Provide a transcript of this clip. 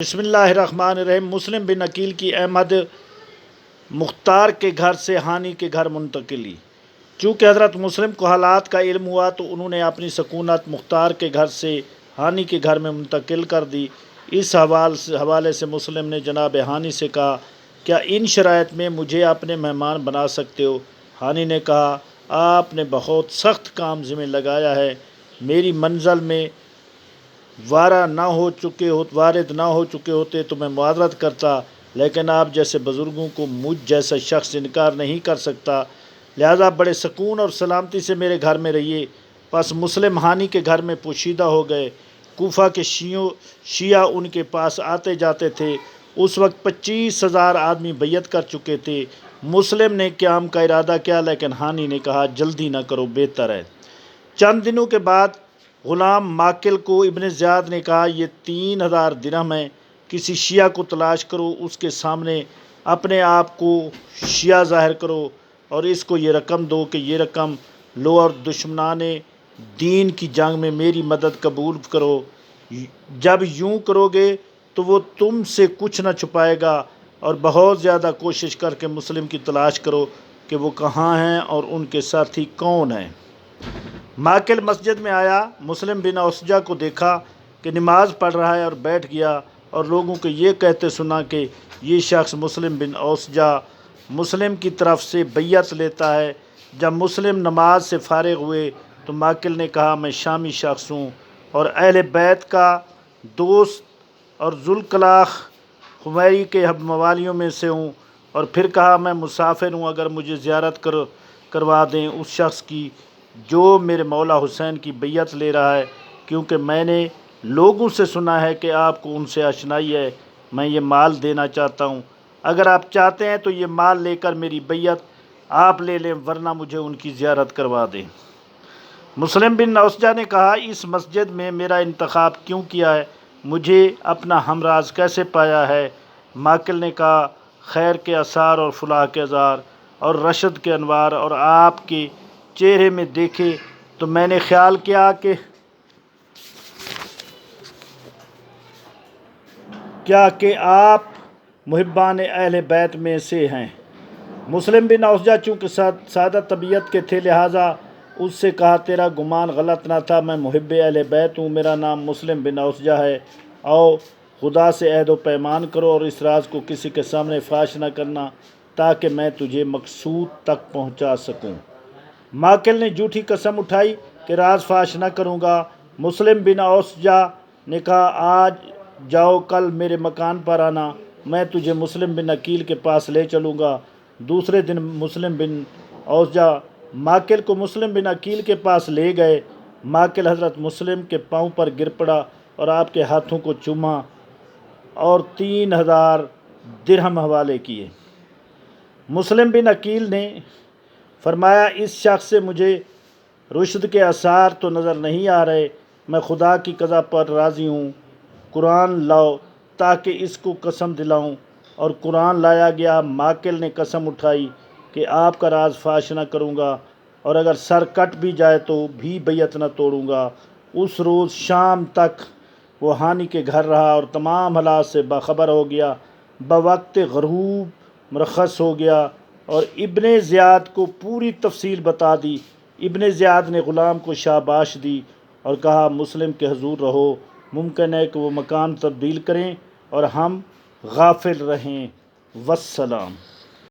بسم اللہ الرحمن الرحیم۔ مسلم بن عقیل کی احمد مختار کے گھر سے ہانی کے گھر منتقلی۔ چونکہ حضرت مسلم کو حالات کا علم ہوا تو انہوں نے اپنی سکونت مختار کے گھر سے ہانی کے گھر میں منتقل کر دی۔ اس حوالے سے مسلم نے جناب ہانی سے کہا، کیا ان شرائط میں مجھے اپنے مہمان بنا سکتے ہو؟ ہانی نے کہا، آپ نے بہت سخت کام ذمہ لگایا ہے، میری منزل میں وارد نہ ہو چکے ہوتے تو میں معذرت کرتا، لیکن آپ جیسے بزرگوں کو مجھ جیسا شخص انکار نہیں کر سکتا، لہذا بڑے سکون اور سلامتی سے میرے گھر میں رہیے۔ پس مسلم ہانی کے گھر میں پوشیدہ ہو گئے۔ کوفہ کے شیعہ ان کے پاس آتے جاتے تھے۔ اس وقت 25,000 آدمی بیعت کر چکے تھے۔ مسلم نے قیام کا ارادہ کیا، لیکن ہانی نے کہا، جلدی نہ کرو، بہتر ہے۔ چند دنوں کے بعد غلام ماکل کو ابن زیاد نے کہا، یہ 3,000 درہم ہیں، کسی شیعہ کو تلاش کرو، اس کے سامنے اپنے آپ کو شیعہ ظاہر کرو اور اس کو یہ رقم دو کہ یہ رقم لو اور دشمنان دین کی جنگ میں میری مدد قبول کرو۔ جب یوں کرو گے تو وہ تم سے کچھ نہ چھپائے گا، اور بہت زیادہ کوشش کر کے مسلم کی تلاش کرو کہ وہ کہاں ہیں اور ان کے ساتھی کون ہیں۔ ماکل مسجد میں آیا، مسلم بن اوسجہ کو دیکھا کہ نماز پڑھ رہا ہے اور بیٹھ گیا، اور لوگوں کو یہ کہتے سنا کہ یہ شخص مسلم بن اوسجہ مسلم کی طرف سے بیعت لیتا ہے۔ جب مسلم نماز سے فارغ ہوئے تو ماکل نے کہا، میں شامی شخص ہوں اور اہل بیت کا دوست اور ذوالکلاخ خمیری کے موالیوں میں سے ہوں، اور پھر کہا، میں مسافر ہوں، اگر مجھے زیارت کروا دیں اس شخص کی جو میرے مولا حسین کی بیعت لے رہا ہے، کیونکہ میں نے لوگوں سے سنا ہے کہ آپ کو ان سے اشنائی ہے، میں یہ مال دینا چاہتا ہوں، اگر آپ چاہتے ہیں تو یہ مال لے کر میری بیعت آپ لے لیں، ورنہ مجھے ان کی زیارت کروا دیں۔ مسلم بن اوسجہ نے کہا، اس مسجد میں میرا انتخاب کیوں کیا ہے؟ مجھے اپنا ہمراز کیسے پایا ہے؟ ماکل نے کہا، خیر کے آثار اور فلاح کے آثار اور رشد کے انوار اور آپ کے چہرے میں دیکھے تو میں نے خیال کیا کہ آپ محبان اہل بیت میں سے ہیں۔ مسلم بن اوسجہ چونکہ سادہ طبیعت کے تھے، لہٰذا اس سے کہا، تیرا گمان غلط نہ تھا، میں محب اہل بیت ہوں، میرا نام مسلم بن اوسجہ ہے، آؤ خدا سے عہد و پیمان کرو اور اس راز کو کسی کے سامنے فاش نہ کرنا تاکہ میں تجھے مقصود تک پہنچا سکوں۔ ماکل نے جھوٹی قسم اٹھائی کہ راز فاش نہ کروں گا۔ مسلم بن اوسجہ نے کہا، آج جاؤ، کل میرے مکان پر آنا، میں تجھے مسلم بن عقیل کے پاس لے چلوں گا۔ دوسرے دن مسلم بن اوسجہ ماکل کو مسلم بن عقیل کے پاس لے گئے۔ ماکل حضرت مسلم کے پاؤں پر گر پڑا اور آپ کے ہاتھوں کو چوما اور 3,000 درہم حوالے کیے۔ مسلم بن عقیل نے فرمایا، اس شخص سے مجھے رشد کے آثار تو نظر نہیں آ رہے، میں خدا کی قضا پر راضی ہوں، قرآن لاؤ تاکہ اس کو قسم دلاؤں، اور قرآن لایا گیا۔ ماکل نے قسم اٹھائی کہ آپ کا راز فاش نہ کروں گا، اور اگر سر کٹ بھی جائے تو بھی بیعت نہ توڑوں گا۔ اس روز شام تک وہ ہانی کے گھر رہا اور تمام حالات سے باخبر ہو گیا۔ بوقت غروب مرخص ہو گیا اور ابن زیاد کو پوری تفصیل بتا دی۔ ابن زیاد نے غلام کو شاباش دی اور کہا، مسلم کے حضور رہو، ممکن ہے کہ وہ مکان تبدیل کریں اور ہم غافل رہیں۔ والسلام۔